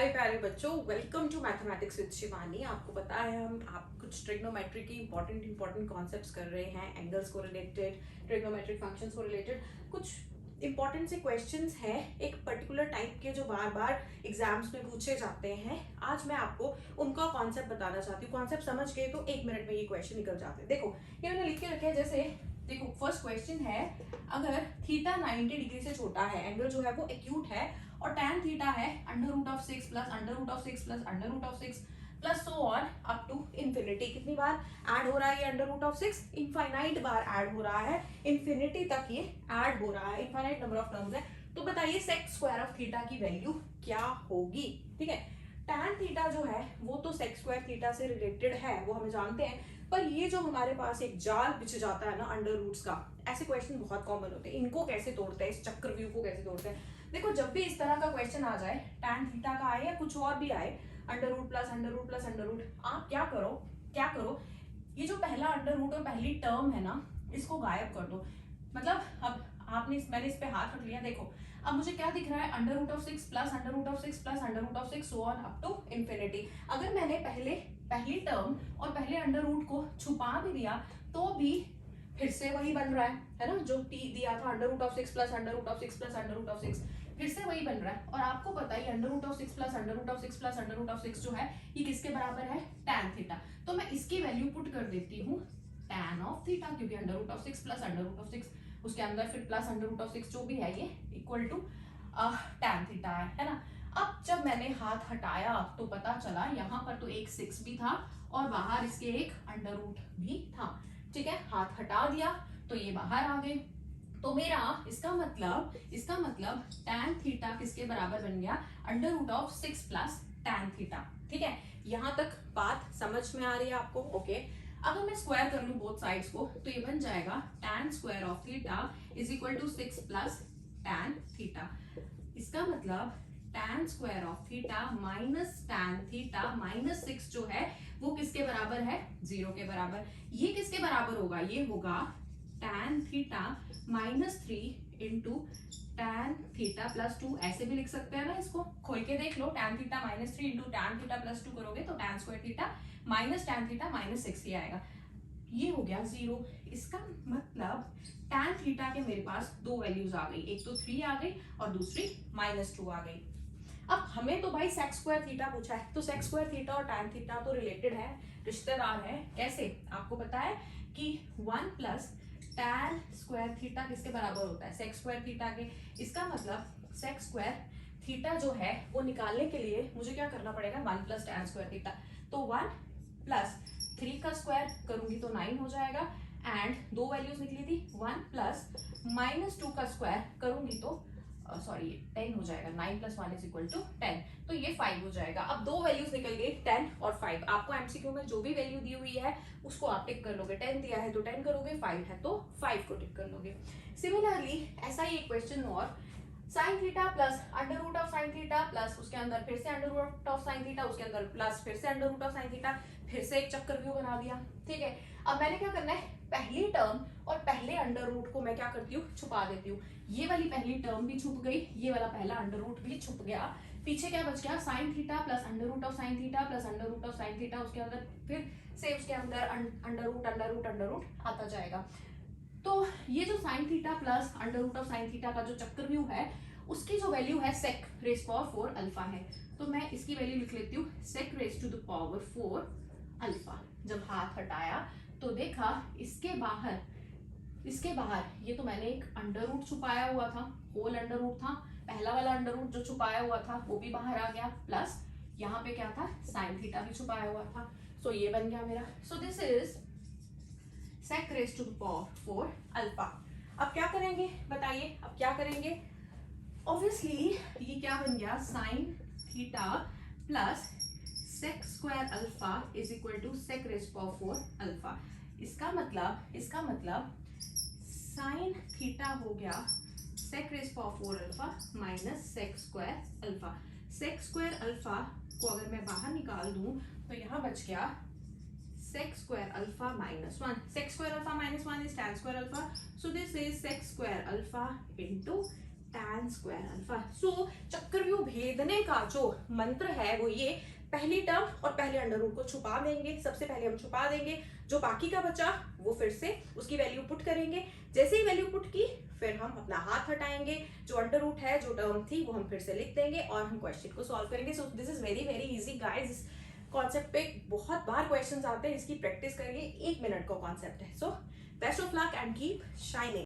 प्यारे प्यारे बच्चों, welcome to mathematics with Shivani. आपको पता है आप कुछ ट्रिग्नोमेट्री की इंपॉर्टेंट कॉन्सेप्ट्स कर रहे हैं, एंगल्स को रिलेटेड, ट्रिग्नोमेट्रिक फंक्शंस को रिलेटेड कुछ इंपॉर्टेंट से क्वेश्चंस हैं एक पर्टिकुलर टाइप के जो बार बार एग्जाम्स में पूछे जाते हैं। आज मैं आपको उनका कॉन्सेप्ट बताना चाहती हूँ। कॉन्सेप्ट समझ गए तो 1 मिनट में ये क्वेश्चन निकल जाते हैं। देखो ये मैंने लिख के रखे हैं, जैसे देखो फर्स्ट क्वेश्चन है, अगर थीटा 90 डिग्री से छोटा है, एंगल जो है वो एक्यूट है और tan थीटा है √6 plus √6 plus √6 plus so on up to infinity. कितनी बार ऐड हो रहा है ये √6? इनफाइनाइट बार ऐड हो रहा है, इंफिनिटी तक ये ऐड हो रहा है, इनफाइनाइट नंबर ऑफ टर्म्स है। तो बताइए सेक स्क्वायर ऑफ थीटा की वैल्यू क्या होगी? ठीक है, tan थीटा जो है वो तो सेक स्क्वायर थीटा से रिलेटेड है, वो हमें जानते हैं, पर ये जो हमारे पास एक जाल बिछ जाता है ना अंडर रूट्स का, ऐसे क्वेश्चन बहुत कॉमन होते हैं। इनको कैसे तोड़ते हैं, इस चक्रव्यूह को कैसे तोड़ते हैं? देखो जब भी इस तरह का क्वेश्चन आ जाए, tan थीटा का आए या कुछ और भी आए, under root plus under root plus under root, आप क्या करो, ये जो पहला अंडर रूट और पहली टर्म है ना, इसको गायब कर दो। मतलब अब मैंने इस पे हाथ रख लिया, देखो अब मुझे क्या दिख रहा है, √6 plus √6 plus √6 so on up to infinity. अगर मैंने पहली टर्म और पहले अंडर रूट को छुपा भी दिया तो भी फिर से वही बन रहा है ना, जो t दिया था √6 प्लस √6 प्लस √6, फिर से वही बन रहा है। और आपको पता है √6 प्लस √6 प्लस √6 जो है ये किसके बराबर है? tan theta. तो मैं इसकी वैल्यू पुट कर देती हूँ tan ऑफ थीटा, क्योंकि √6 प्लस √6 उसके अंदर फिर प्लस √6 जो भी है ये इक्वल टू tan थीटा है ना। अब जब मैंने हाथ हटाया तो पता चला यहाँ पर तो एक 6 भी था और बाहर इसके एक अंडर रूट भी था। ठीक है, हाथ हटा दिया तो ये बाहर आ गए। तो मेरा इसका मतलब tan थीटा किसके बराबर बन गया? √6 प्लस tan थीटा। ठीक है, यहाँ तक बात समझ में आ रही है आपको? ओके, अगर मैं स्क्वायर कर लूं बोथ साइड्स को तो ये बन जाएगा tan square of theta is equal to 6 plus tan theta. इसका मतलब tan square of theta minus tan theta minus 6 जो है वो किसके बराबर है? 0 के बराबर। ये किसके बराबर होगा? ये होगा tan theta -3 into tan theta plus 2। ऐसे भी लिख सकते हैं ना, इसको खोल के देख लो, tan theta -3 into tan theta plus 2 करोगे तो tan square theta minus tan theta -6 ही आएगा। ये हो गया 0। इसका मतलब tan थीटा के मेरे पास दो वैल्यूज आ गई, एक तो 3 आ गई और दूसरी -2 आ गई। अब हमें तो भाई सेक स्क्वायर थीटा पूछा है, तो सेक स्क्वायर थीटा और tan थीटा तो रिलेटेड है, रिश्तेदार है। कैसे? आपको पता है कि 1 प्लस tan स्क्वायर थीटा किसके बराबर होता है? सेक स्क्वायर थीटा के। इसका मतलब सेक स्क्वायर थीटा जो है वो निकालने के लिए मुझे क्या करना पड़ेगा? 1 प्लस tan स्क्वायर थीटा। तो 1 प्लस 3 का स्क्वायर करूंगी तो 9 हो जाएगा, एंड दो वैल्यूज निकली थी, 1 प्लस -2 का स्क्वायर करूंगी तो 10 हो जाएगा। 9 प्लस 1 इज इक्वल टू 10, तो ये 5 हो जाएगा। अब दो वैल्यूज निकल गई 10 और 5। आपको एमसीक्यू में जो भी वैल्यू दी हुई है उसको आप टिक कर लोगे। 10 दिया है तो 10 करोगे, 5 है तो 5 को टिक कर लोगे। सिमिलरली ऐसा ही एक क्वेश्चन और, sign theta plus √sin theta plus उसके अंदर फिर से √sin थीटा, उसके अंदर प्लस फिर से √sin थीटा, फिर से एक चक्रव्यूह बना दिया। ठीक है, अब मैंने क्या करना है, पहली टर्म और पहले अंडर रूट को मैं क्या करती हूँ? छुपा देती हूँ। ये वाली पहली टर्म भी छुप गई, ये वाला पहला अंडर रूट भी छुप गया। पीछे क्या बच गया? Sine theta plus √sin theta plus √sin theta, उसके अंदर फिर से उसके अंदर अंडर रूट आता जाएगा। तो ये जो sign theta plus √sin theta का जो चक्रव्यूह है उसकी जो वैल्यू है sec raised to power 4 alpha है। तो मैं इसकी वैल्यू लिख लेती हूँ sec raised to the power 4 alpha. जब हाथ हटाया तो देखा इसके बाहर ये तो मैंने एक अंडर रूट छुपाया हुआ था, होल अंडर रूट था, पहला वाला अंडर रूट जो छुपाया हुआ था वो भी बाहर आ गया, प्लस यहाँ पे क्या था? साइन थीटा भी छुपाया हुआ था। सो ये बन गया मेरा। So this is sec raised to the power 4 alpha. अब क्या करेंगे बताइए? अब क्या करेंगे? ऑब्वियसली ये क्या बन गया? Sine theta plus sec square alpha is equal to sec raised to power 4 alpha. इसका मतलब साइन थीटा हो गया sec raised to power 4 alpha minus sec square alpha. sec square alpha को अगर मैं बाहर निकाल दूं तो यहाँ बच गया sec square alpha -1. Sec square alpha -1 is tan square alpha. So this is sec square alpha into tan square alpha. So चक्रव्यूह भेदने का जो मंत्र है वो ये, पहली टर्म और पहले अंडर रूट को छुपा देंगे, सबसे पहले हम छुपा देंगे, जो बाकी का बचा वो फिर से उसकी वैल्यू पुट करेंगे, जैसे ही वैल्यू पुट की फिर हम अपना हाथ हटाएंगे, जो अंडर रूट है जो टर्म थी वो हम फिर से लिख देंगे और हम क्वेश्चन को सॉल्व करेंगे। So this is very very easy guys. Concept पे बहुत बार क्वेश्चंस आते हैं, इसकी प्रैक्टिस करेंगे, 1 मिनट का कॉन्सेप्ट है। So best of luck and keep shining.